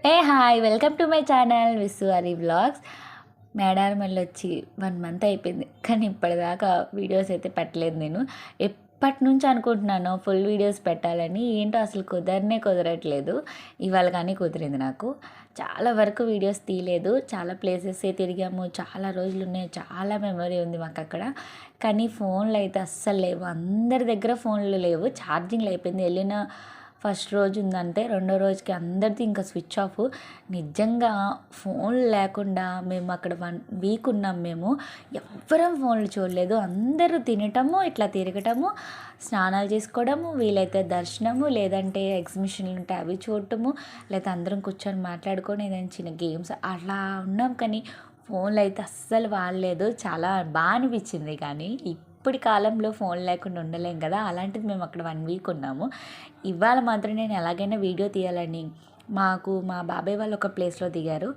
Hi welcome to my channel Vishwari vlogs. Medaram వెళ్ళొచ్చి 1 month అయిపోయింది, కానీ ఇప్పటిదాకా వీడియోస్ అయితే పెట్టలేదు. నేను ఎప్పటి నుంచి అనుకుంటున్నాను ఫుల్ వీడియోస్ పెట్టాలని, ఏంటో అసలు కుదరట్లేదు. ఇవాళ కానీ కుదిరింది. నాకు చాలా వరకు వీడియోస్ తీయలేదు, చాలా ప్లేసెస్ తిరిగాము, చాలా రోజులు ఉన్నాయి, చాలా మెమరీ ఉంది మాకు అక్కడ. కానీ ఫోన్లు అయితే అస్సలు లేవు, అందరి దగ్గర ఫోన్లు లేవు, ఛార్జింగ్ అయిపోయింది. వెళ్ళిన ఫస్ట్ రోజు ఉందంటే రెండో రోజుకి అందరిది ఇంకా స్విచ్ ఆఫ్. నిజంగా ఫోన్ లేకుండా మేము అక్కడ 1 వీక్ ఉన్నాం. మేము ఎవ్వరం ఫోన్లు చూడలేదు. అందరూ తినటము, ఇట్లా తిరగటము, స్నానాలు చేసుకోవడము, వీలైతే దర్శనము, లేదంటే ఎగ్జిబిషన్లు ఉంటే అవి చూడటము, లేదా అందరం కూర్చొని మాట్లాడుకొని ఏదైనా చిన్న గేమ్స్ అలా ఉన్నాం. కానీ ఫోన్లు అయితే అస్సలు వాడలేదు. చాలా బాగా అనిపించింది. కానీ ఇప్పటి కాలంలో ఫోన్ లేకుండా ఉండలేం కదా, అలాంటిది మేము అక్కడ 1 వీక్ ఉన్నాము. ఇవాళ మాత్రం నేను ఎలాగైనా వీడియో తీయాలని, మా బాబాయ్ వాళ్ళు ఒక ప్లేస్లో దిగారు.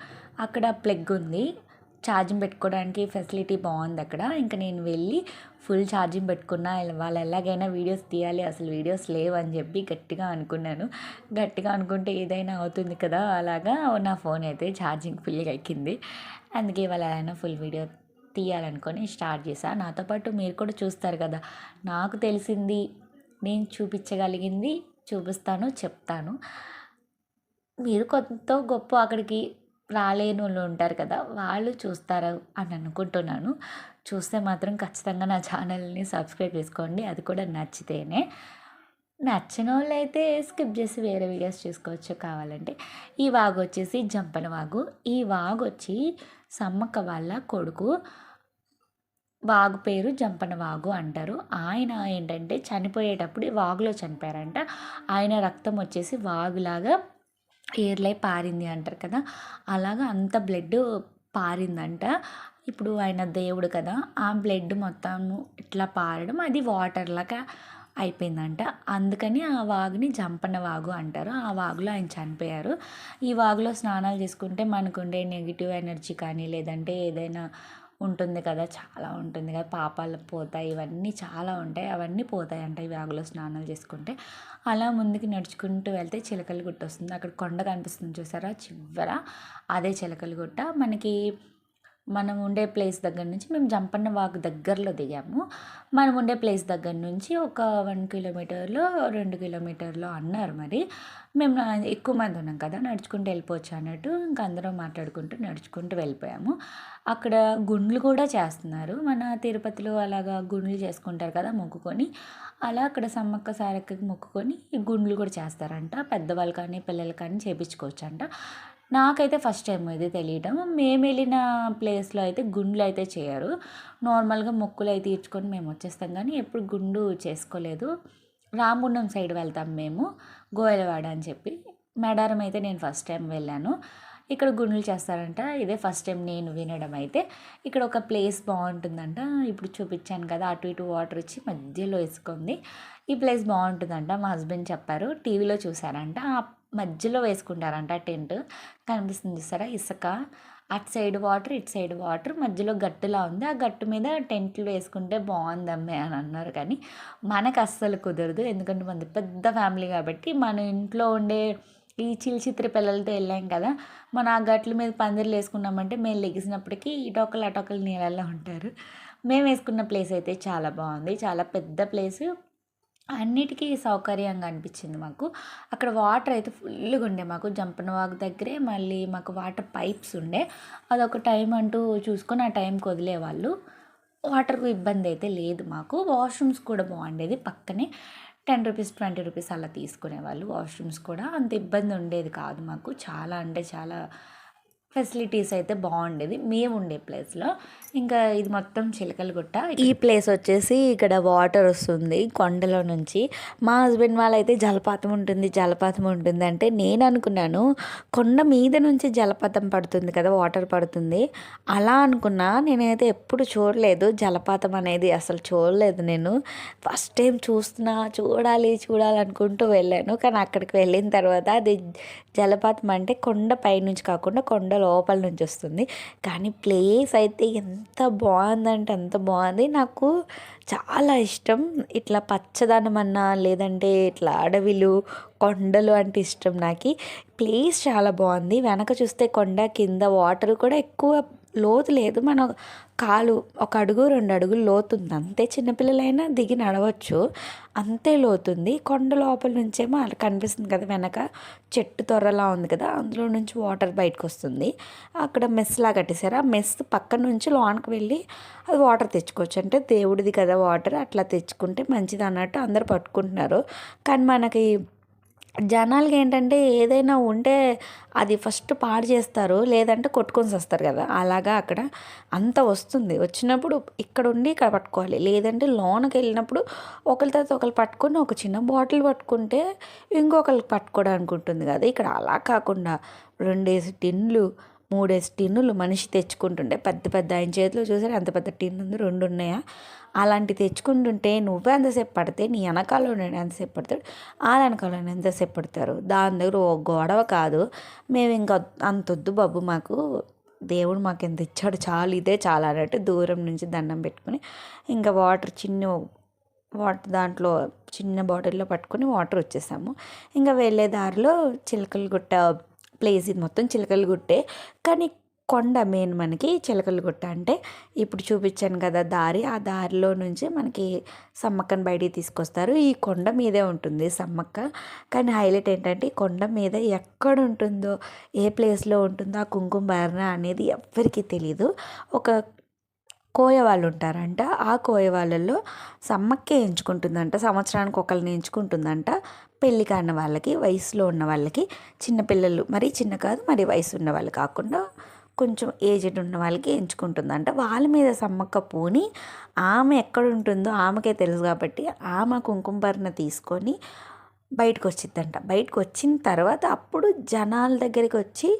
అక్కడ ప్లగ్ ఉంది, ఛార్జింగ్ పెట్టుకోవడానికి ఫెసిలిటీ బాగుంది అక్కడ. ఇంకా నేను వెళ్ళి ఫుల్ ఛార్జింగ్ పెట్టుకున్నా. వాళ్ళు ఎలాగైనా వీడియోస్ తీయాలి, అసలు వీడియోస్ లేవని చెప్పి గట్టిగా అనుకున్నాను. గట్టిగా అనుకుంటే ఏదైనా అవుతుంది కదా, అలాగా నా ఫోన్ అయితే ఛార్జింగ్ ఫుల్గా ఎక్కింది. అందుకే వాళ్ళు ఎలాగైనా ఫుల్ వీడియో తీయాలనుకొని స్టార్ట్ చేశాను. నాతో పాటు మీరు కూడా చూస్తారు కదా, నాకు తెలిసింది నేను చూపించగలిగింది చూపిస్తాను, చెప్తాను. మీరు కొంత గొప్ప అక్కడికి రాలేని వాళ్ళు ఉంటారు కదా, వాళ్ళు చూస్తారు అని అనుకుంటున్నాను. చూస్తే మాత్రం ఖచ్చితంగా నా ఛానల్ని సబ్స్క్రైబ్ చేసుకోండి, అది కూడా నచ్చితేనే. నచ్చిన వాళ్ళు అయితే స్కిప్ చేసి వేరే వీడియోస్ చూసుకోవచ్చు కావాలంటే. ఈ వాగు వచ్చేసి జంపన వాగు. ఈ వాగు వచ్చి సమ్మక్క వాళ్ళ కొడుకు. వాగు పేరు జంపన వాగు అంటారు. ఆయన ఏంటంటే చనిపోయేటప్పుడు ఈ వాగులో చనిపోయారంట. ఆయన రక్తం వచ్చేసి వాగులాగా ఏర్లై పారింది అంటారు కదా, అలాగా అంత బ్లడ్ పారిందంట. ఇప్పుడు ఆయన దేవుడు కదా, ఆ బ్లడ్ మొత్తము ఇట్లా పారడం, అది వాటర్ లాగా అయిపోయిందంట. అందుకని ఆ వాగుని జంపన వాగు అంటారు. ఆ వాగులో ఆయన చనిపోయారు. ఈ వాగులో స్నానాలు చేసుకుంటే మనకుండే నెగిటివ్ ఎనర్జీ కానీ, లేదంటే ఏదైనా ఉంటుంది కదా, చాలా ఉంటుంది కదా, పాపాలు పోతాయి, ఇవన్నీ చాలా ఉంటాయి, అవన్నీ పోతాయి అంట ఈ వాగులో స్నానాలు చేసుకుంటే. అలా ముందుకు నడుచుకుంటూ వెళ్తే చిలకల గుట్ట వస్తుంది. అక్కడ కొండ కనిపిస్తుంది చూసారా చివర, అదే చిలకల గుట్ట. మనం ఉండే ప్లేస్ దగ్గర నుంచి, మేము జంపన్న వాగు దగ్గరలో దిగాము. మనం ఉండే ప్లేస్ దగ్గర నుంచి ఒక 1 కిలోమీటర్లో 2 కిలోమీటర్లో అన్నారు. మరి మేము ఎక్కువ మంది ఉన్నాం కదా, నడుచుకుంటూ వెళ్ళిపోవచ్చు అన్నట్టు ఇంక అందరం మాట్లాడుకుంటూ నడుచుకుంటూ వెళ్ళిపోయాము. అక్కడ గుండ్లు కూడా చేస్తున్నారు. మన తిరుపతిలో అలాగా గుండ్లు చేసుకుంటారు కదా మొక్కుకొని, అలా అక్కడ సమ్మక్క సారక్కకి మొక్కుకొని ఈ గుండ్లు కూడా చేస్తారంట. పెద్దవాళ్ళు కానీ పిల్లలు కానీ చేయించుకోవచ్చు అంట. నాకైతే ఫస్ట్ టైం ఇది తెలియటం. మేము వెళ్ళిన ప్లేస్లో అయితే గుండ్లు అయితే చేయరు. నార్మల్గా మొక్కులు అయితే తీర్చుకొని మేము వచ్చేస్తాం, కానీ ఎప్పుడు గుండు చేసుకోలేదు. రామగుండం సైడ్ వెళ్తాం మేము, గోయలవాడ అని చెప్పి. మేడారం అయితే నేను ఫస్ట్ టైం వెళ్ళాను. ఇక్కడ గుండ్లు చేస్తారంట, ఇదే ఫస్ట్ టైం నేను వినడం. అయితే ఇక్కడ ఒక ప్లేస్ బాగుంటుందంట, ఇప్పుడు చూపించాను కదా, అటు ఇటు వాటర్ వచ్చి మధ్యలో వేసుకుంది. ఈ ప్లేస్ బాగుంటుందంట, మా హస్బెండ్ చెప్పారు, టీవీలో చూసారంట. ఆ మధ్యలో వేసుకుంటారంట టెంట్. కనిపిస్తుంది చూసారా ఇసుక, అటు సైడ్ వాటర్, ఇటు సైడ్ వాటర్, మధ్యలో గట్టులా ఉంది. ఆ గట్టు మీద టెంట్లు వేసుకుంటే బాగుందమ్మే అని అన్నారు. కానీ మనకు అస్సలు కుదరదు, ఎందుకంటే మనది పెద్ద ఫ్యామిలీ కాబట్టి. మన ఇంట్లో ఉండే ఈ చిల్చిత్ర పిల్లలతో వెళ్ళాం కదా, మన ఆ గట్ల మీద పందిర్లు వేసుకున్నామంటే మేము లెగిసినప్పటికీ ఇటొకరు అటొకరు నీళ్ళల్లో ఉంటారు. మేము వేసుకున్న ప్లేస్ అయితే చాలా బాగుంది, చాలా పెద్ద ప్లేసు, అన్నిటికీ సౌకర్యంగా అనిపించింది మాకు. అక్కడ వాటర్ అయితే ఫుల్గా ఉండే. మాకు జంపన వాగు దగ్గరే మళ్ళీ మాకు వాటర్ పైప్స్ ఉండే. అదొక టైం అంటూ చూసుకొని ఆ టైంకి వదిలేవాళ్ళు. వాటర్కు ఇబ్బంది అయితే లేదు మాకు. వాష్రూమ్స్ కూడా బాగుండేది, పక్కనే 10 రూపీస్ 20 రూపీస్ అలా తీసుకునేవాళ్ళు. వాష్రూమ్స్ కూడా అంత ఇబ్బంది ఉండేది కాదు మాకు. చాలా అంటే చాలా ఫెసిలిటీస్ అయితే బాగుండేది మేము ఉండే ప్లేస్లో. ఇంకా ఇది మొత్తం చిలకల గుట్ట. ఈ ప్లేస్ వచ్చేసి ఇక్కడ వాటర్ వస్తుంది కొండలో నుంచి. మా హస్బెండ్ వాళ్ళైతే జలపాతం ఉంటుంది అంటే నేను అనుకున్నాను కొండ మీద నుంచి జలపాతం పడుతుంది కదా, వాటర్ పడుతుంది అలా అనుకున్నా. నేనైతే ఎప్పుడు చూడలేదు జలపాతం అనేది, అసలు చూడలేదు నేను. ఫస్ట్ టైం చూడాలనుకుంటూ వెళ్ళాను. కానీ అక్కడికి వెళ్ళిన తర్వాత అది జలపాతం అంటే కొండ పైనుంచి కాకుండా కొండ లోపల నుంచి వస్తుంది. కానీ ప్లేస్ అయితే ఎంత బాగుందంటే అంత బాగుంది. నాకు చాలా ఇష్టం. ఇట్లా పచ్చదనం అన్నా లేదంటే ఇట్లా అడవిలు కొండలు అంటే ఇష్టం నాకు. ప్లేస్ చాలా బాగుంది. వెనక చూస్తే కొండ కింద వాటర్ కూడా ఎక్కువ లోతు లేదు. మన కాలు 1 అడుగు 2 అడుగులు లోతుంది అంతే. చిన్నపిల్లలైనా దిగి నడవచ్చు, అంతే లోతుంది. కొండ లోపల నుంచేమో అలా కనిపిస్తుంది కదా, వెనక చెట్టు తొర్రలా ఉంది కదా, అందులో నుంచి వాటర్ బయటకు వస్తుంది. అక్కడ మెస్లా కట్టేశారు. ఆ మెస్ పక్క నుంచి లోనికి వెళ్ళి అది వాటర్ తెచ్చుకోవచ్చు. అంటే దేవుడిది కదా వాటర్, అట్లా తెచ్చుకుంటే మంచిది అన్నట్టు అందరు పట్టుకుంటున్నారు. కానీ మనకి జనాలకి ఏంటంటే ఏదైనా ఉంటే అది ఫస్ట్ పాడు చేస్తారు, లేదంటే కొట్టుకొని వస్తారు కదా, అలాగా అక్కడ అంత వస్తుంది. వచ్చినప్పుడు ఇక్కడ ఉండి ఇక్కడ పట్టుకోవాలి, లేదంటే లోనకి వెళ్ళినప్పుడు ఒకరి తర్వాత ఒకరు పట్టుకొని ఒక చిన్న బాటిల్ పట్టుకుంటే ఇంకొకరికి పట్టుకోవడానికి ఉంటుంది కదా. ఇక్కడ అలా కాకుండా 2 టిన్లు 3 టిన్నులు మనిషి తెచ్చుకుంటుంటే పెద్ద పెద్ద ఆయన చేతిలో చూసారు అంత పెద్ద టిన్ ఉంది, 2 ఉన్నాయా, అలాంటి తెచ్చుకుంటుంటే నువ్వే ఎంతసేపు పడితే నీ వెనకాల ఎంతసేపు పడతాడు, ఆ వెనకాల ఎంతసేపు పడతారు. దాని దగ్గర ఓ గొడవ కాదు. మేము ఇంకా అంతొద్దు బాబు, మాకు దేవుడు మాకు ఎంత ఇచ్చాడు చాలు, ఇదే చాలా అన్నట్టు దూరం నుంచి దండం పెట్టుకుని ఇంకా వాటర్ వాటర్ దాంట్లో చిన్న బాటిల్లో పట్టుకొని వాటర్ వచ్చేసాము. ఇంకా వెళ్ళే దారిలో చిలకల గుట్ట ప్లేస్, ఇది మొత్తం చిలకల గుట్టే. కానీ కొండ మెయిన్ మనకి చిలకల గుట్ట అంటే ఇప్పుడు చూపించాను కదా దారి, ఆ దారిలో నుంచి మనకి సమ్మక్కని బయటికి తీసుకొస్తారు. ఈ కొండ మీదే ఉంటుంది సమ్మక్క. కానీ హైలైట్ ఏంటంటే ఈ కొండ మీద ఎక్కడ ఉంటుందో, ఏ ప్లేస్లో ఉంటుందో ఆ కుంకుమ భరణ అనేది ఎవ్వరికీ తెలీదు. ఒక కోయ వాళ్ళు ఉంటారంట. ఆ కోయ వాళ్ళల్లో సమ్మక్కే ఎంచుకుంటుందంట, సంవత్సరానికి ఒకరిని ఎంచుకుంటుందంట. పెళ్ళి కాని వాళ్ళకి, వయసులో ఉన్న వాళ్ళకి, చిన్నపిల్లలు మరీ చిన్న కాదు మరీ వయసు ఉన్న వాళ్ళు కాకుండా కొంచెం ఏజ్డ్ ఉన్న వాళ్ళకి ఎంచుకుంటుందంట. వాళ్ళ మీద సమ్మక్క పూని ఆమె ఎక్కడ ఉంటుందో ఆమెకే తెలుసు కాబట్టి ఆమె కుంకుమ భరణ తీసుకొని బయటకు వచ్చిద్దంట. బయటకు వచ్చిన తర్వాత అప్పుడు జనాల దగ్గరికి వచ్చి,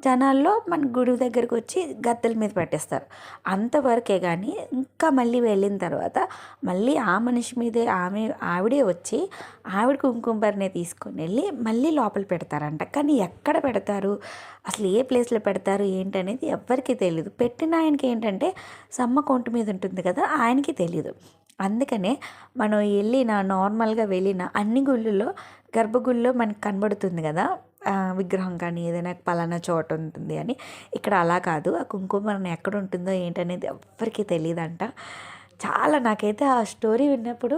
జనాల్లో మన గుడి దగ్గరికి వచ్చి గద్దెల మీద పెట్టేస్తారు. అంతవరకే. కానీ ఇంకా మళ్ళీ వెళ్ళిన తర్వాత మళ్ళీ ఆ మనిషి మీదే ఆవిడే వచ్చి ఆవిడ కుంకుమ భరణి తీసుకొని వెళ్ళి మళ్ళీ లోపల పెడతారంట. కానీ ఎక్కడ పెడతారు, అసలు ఏ ప్లేస్లో పెడతారు ఏంటనేది ఎవ్వరికీ తెలియదు. పెట్టిన ఆయనకి ఏంటంటే సమ్మక్క ఒంటి మీద ఉంటుంది కదా, ఆయనకి తెలియదు. అందుకనే మనం నార్మల్గా వెళ్ళిన అన్ని గుళ్ళల్లో గర్భగుడిలో మనకు కనబడుతుంది కదా విగ్రహం, కానీ ఏదైనా పలానా చోట ఉంటుంది అని. ఇక్కడ అలా కాదు. ఆ కుంకుమర్ణం ఎక్కడ ఉంటుందో ఏంటనేది ఎవ్వరికీ తెలియదంట. చాలా నాకైతే ఆ స్టోరీ విన్నప్పుడు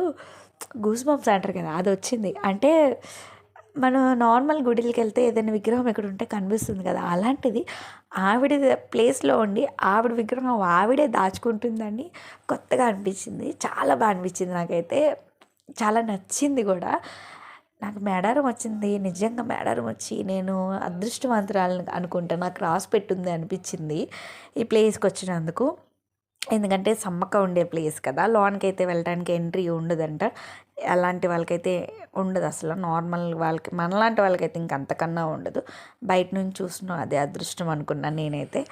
గూస్ బంప్స్ అంటారు కదా, అది వచ్చింది. అంటే మనం నార్మల్ గుడికి వెళ్తే ఏదైనా విగ్రహం ఎక్కడ ఉంటే కనిపిస్తుంది కదా, అలాంటిది ఆవిడ ప్లేస్లో ఉండి ఆవిడ విగ్రహం ఆవిడే దాచుకుంటుందని కొత్తగా అనిపించింది. చాలా బాగా అనిపించింది నాకైతే, చాలా నచ్చింది కూడా. నాకు మేడారం వచ్చింది, నిజంగా మేడారం వచ్చి నేను అదృష్టవంతురాలని అనుకుంటా. నాకు రాసి పెట్టుంది అనిపించింది ఈ ప్లేస్కి వచ్చినందుకు. ఎందుకంటే సమ్మక్క ఉండే ప్లేస్ కదా, లోన్కి అయితే వెళ్ళడానికి ఎంట్రీ ఉండదంట. అలాంటి వాళ్ళకైతే ఉండదు అసలు. నార్మల్ వాళ్ళకి, మనలాంటి వాళ్ళకైతే ఇంకంతకన్నా ఉండదు. బయట నుంచి చూసిన అదే అదృష్టం అనుకున్నాను నేనైతే.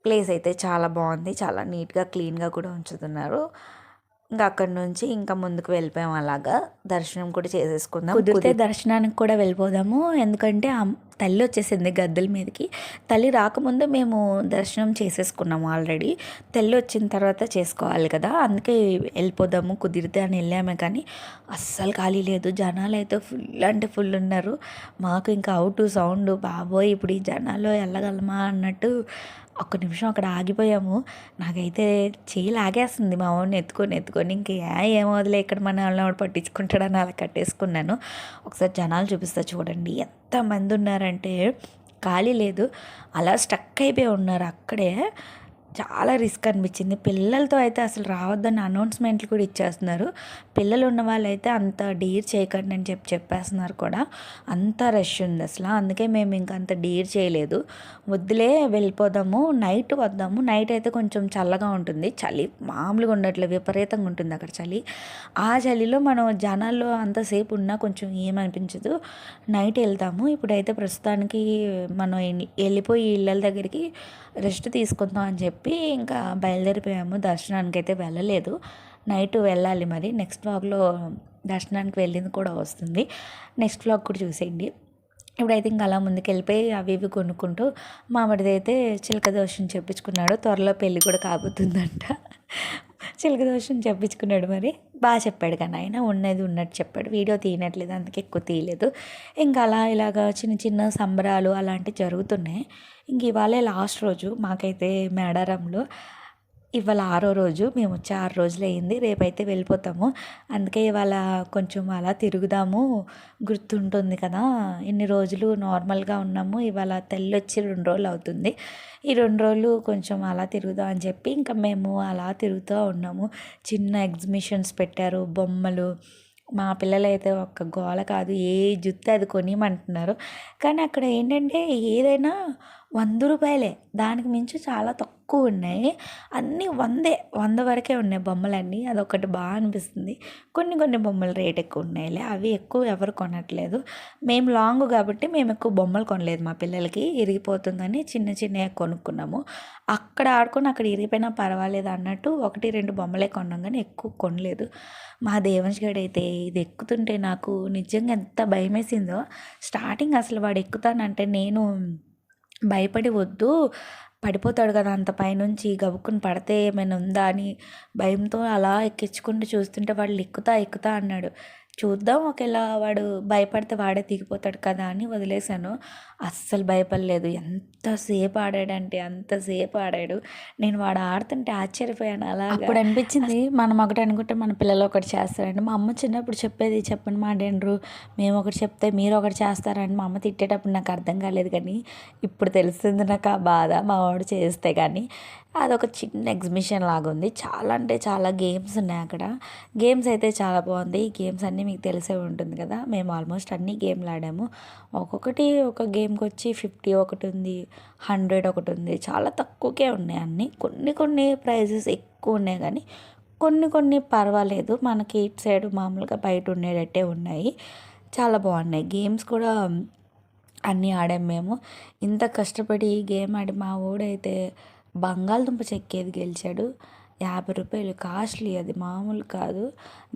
ప్లేస్ అయితే చాలా బాగుంది, చాలా నీట్గా క్లీన్గా కూడా ఉంచుతున్నారు. ఇంకా అక్కడి నుంచి ఇంకా ముందుకు వెళ్ళిపోయాం. అలాగా దర్శనం కూడా చేసేసుకుందాం. కుదిరితే దర్శనానికి కూడా వెళ్ళిపోదాము. ఎందుకంటే తల్లి వచ్చేసింది గద్దెల మీదకి. తల్లి రాకముందు మేము దర్శనం చేసేసుకున్నాము ఆల్రెడీ. తల్లి వచ్చిన తర్వాత చేసుకోవాలి కదా, అందుకే వెళ్ళిపోదాము కుదిరితే అని వెళ్ళామే. కానీ అస్సలు ఖాళీ లేదు, జనాలు అయితే ఫుల్ అంటే ఫుల్ ఉన్నారు. మాకు ఇంకా అవుట్ సౌండ్, బాబోయ్ ఇప్పుడు ఈ జనాలు వెళ్ళగలమా అన్నట్టు ఒక్క నిమిషం అక్కడ ఆగిపోయాము. నాకైతే చేయి లాగేస్తుంది మా వాడిని ఎత్తుకొని ఇంక ఏం వదిలే ఇక్కడ మన వాళ్ళని పట్టించుకుంటాడని అలా కట్టేసుకున్నాను. ఒకసారి జనాలు చూపిస్తా చూడండి, ఎంతమంది ఉన్నారంటే ఖాళీ లేదు, అలా స్టక్ అయిపోయి ఉన్నారు అక్కడే. చాలా రిస్క్ అనిపించింది. పిల్లలతో అయితే అసలు రావద్దని అనౌన్స్మెంట్లు కూడా ఇచ్చేస్తున్నారు. పిల్లలు ఉన్న వాళ్ళైతే అంత డీర్ చేయకండి అని చెప్పేస్తున్నారు కూడా. అంత రష్ ఉంది అసలు. అందుకే మేము ఇంక అంత డీర్ చేయలేదు, వద్దులే వెళ్ళిపోదాము, నైట్ వద్దాము. నైట్ అయితే కొంచెం చల్లగా ఉంటుంది, చలి మామూలుగా ఉండట్లేదు, విపరీతంగా ఉంటుంది అక్కడ చలి. ఆ చలిలో మనం జనాల్లో అంతసేపు ఉన్నా కొంచెం ఏమనిపించదు. నైట్ వెళ్తాము. ఇప్పుడైతే ప్రస్తుతానికి మనం వెళ్ళిపోయి ఇళ్ళ దగ్గరికి రెస్ట్ తీసుకుందాం అని చెప్పి ఇంకా బయలుదేరిపోయాము. దర్శనానికి అయితే వెళ్ళలేదు, నైట్ వెళ్ళాలి. మరి నెక్స్ట్ వ్లాగ్లో దర్శనానికి వెళ్ళింది కూడా వస్తుంది, నెక్స్ట్ వ్లాగ్ కూడా చూసేయండి. ఇప్పుడైతే ఇంక అలా ముందుకెళ్ళిపోయి అవి ఇవి కొనుక్కుంటూ మామిడిదైతే చిలక దోషం చెప్పించుకున్నాడు. త్వరలో పెళ్ళి కూడా కాబోతుందంట. చిలక దోషం చెప్పించుకున్నాడు మరి. బాగా చెప్పాడు కానీ ఆయన ఉన్నది ఉన్నట్టు చెప్పాడు. వీడియో తీయనట్లేదు, అందుకే ఎక్కువ తీయలేదు. ఇంకా అలా ఇలాగా చిన్న చిన్న సంబరాలు అలాంటివి జరుగుతున్నాయి. ఇంక ఇవాళే లాస్ట్ రోజు మాకైతే మేడారంలో. ఇవాళ 6వ రోజు, మేము వచ్చి 6 రోజులయ్యింది. రేపైతే వెళ్ళిపోతాము. అందుకే ఇవాళ కొంచెం అలా తిరుగుదాము, గుర్తుంటుంది కదా, ఇన్ని రోజులు నార్మల్గా ఉన్నాము, ఇవాళ తెల్లొచ్చి 2 రోజులు అవుతుంది, ఈ 2 రోజులు కొంచెం అలా తిరుగుదాం అని చెప్పి ఇంకా మేము అలా తిరుగుతూ ఉన్నాము. చిన్న ఎగ్జిబిషన్స్ పెట్టారు, బొమ్మలు. మా పిల్లలైతే ఒక్క గోల కాదు, ఏ జుత్తే అది కొనియమంటున్నారు. కానీ అక్కడ ఏంటంటే ఏదైనా 100 రూపాయలే, దానికి మించి చాలా తక్కువ ఉన్నాయి. అన్నీ 100 వరకే ఉన్నాయి బొమ్మలన్నీ. అదొకటి బాగా అనిపిస్తుంది. కొన్ని కొన్ని బొమ్మలు రేట్ ఎక్కువ ఉన్నాయిలే, అవి ఎక్కువ ఎవరు కొనట్లేదు. మేము లాంగ్ కాబట్టి మేము ఎక్కువ బొమ్మలు కొనలేదు. మా పిల్లలకి ఇరిగిపోతుందని చిన్న చిన్నవి కొనుక్కున్నాము. అక్కడ ఆడుకొని అక్కడ ఇరిగిపోయినా పర్వాలేదు అన్నట్టు 1, 2 బొమ్మలే కొన్నాం కానీ ఎక్కువ కొనలేదు. మా దేవంశ్ గడు అయితే ఇది ఎక్కుతుంటే నాకు నిజంగా ఎంత భయమేసిందో. స్టార్టింగ్ అసలు వాడు ఎక్కుతానంటే నేను భయపడి వద్దు, పడిపోతాడు కదా అంత పైనుంచి, గబుక్కుని పడితే ఏమైనా ఉందా అని భయంతో అలా ఎక్కించుకుంటూ చూస్తుంటే వాడు ఎక్కుతా అన్నాడు. చూద్దాం, ఒకవేళ వాడు భయపడితే వాడే దిగిపోతాడు కదా అని వదిలేశాను. అస్సలు భయపడలేదు. ఎంతసేపు ఆడాడంటే అంతసేపు ఆడాడు. నేను వాడు ఆడుతుంటే ఆశ్చర్యపోయాను. అలా అప్పుడు అనిపించింది, మనం ఒకటి అనుకుంటే మన పిల్లలు ఒకటి చేస్తారండి. మా అమ్మ చిన్నప్పుడు చెప్పేది, చెప్పండి మా డెండ్రు, మేము ఒకటి చెప్తే మీరు ఒకటి చేస్తారని మా అమ్మ తిట్టేటప్పుడు నాకు అర్థం కాలేదు. కానీ ఇప్పుడు తెలుస్తుంది నాకు ఆ బాధ, మా వాడు చేస్తే. కానీ అదొక చిన్న ఎగ్జిబిషన్ లాగా ఉంది. చాలా అంటే చాలా గేమ్స్ ఉన్నాయి అక్కడ. గేమ్స్ అయితే చాలా బాగుంది. ఈ గేమ్స్ అన్నీ మీకు తెలిసే ఉంటుంది కదా. మేము ఆల్మోస్ట్ అన్ని గేమ్లు ఆడాము. ఒక్కొక్కటి ఒక గేమ్కి వచ్చి 50 ఒకటి ఉంది, 100 ఒకటి ఉంది. చాలా తక్కువకే ఉన్నాయి అన్నీ. కొన్ని ప్రైజెస్ ఎక్కువ ఉన్నాయి కానీ కొన్ని పర్వాలేదు. మనకి ఇటు సైడ్ మామూలుగా బయట ఉండేటట్టే ఉన్నాయి. చాలా బాగున్నాయి గేమ్స్ కూడా. అన్నీ ఆడాము మేము. ఇంత కష్టపడి ఈ గేమ్ ఆడి మా వాడైతే బంగాళదుంప చెక్కేది గెలిచాడు. 50 రూపాయలు, కాస్ట్లీ, అది మామూలు కాదు.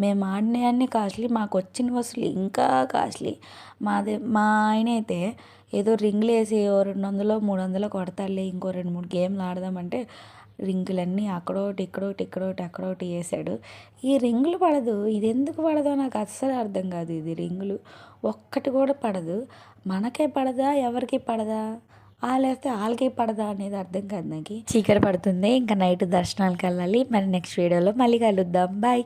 మేము ఆడినవన్నీ కాస్ట్లీ, మాకు వచ్చిన వసూలు ఇంకా కాస్ట్లీ. మా ఆయన అయితే ఏదో రింగులు వేసి 200 300 కొడతాడులే, ఇంకో 2-3 గేమ్లు ఆడదామంటే రింగులన్నీ అక్కడోటి వేసాడు. ఈ రింగులు పడదు, ఇది ఎందుకు పడదో నాకు అస్సలు అర్థం కాదు. ఇది రింగులు ఒక్కటి కూడా పడదు. మనకే పడదా, ఎవరికి పడదా, వాళ్ళేస్తే వాళ్ళకి పడదా అనేది అర్థం కాదు నాకు. చీకటి పడుతుంది, ఇంకా నైట్ దర్శనాలకు వెళ్ళాలి. మరి నెక్స్ట్ వీడియోలో మళ్ళీ కలుద్దాం. బాయ్.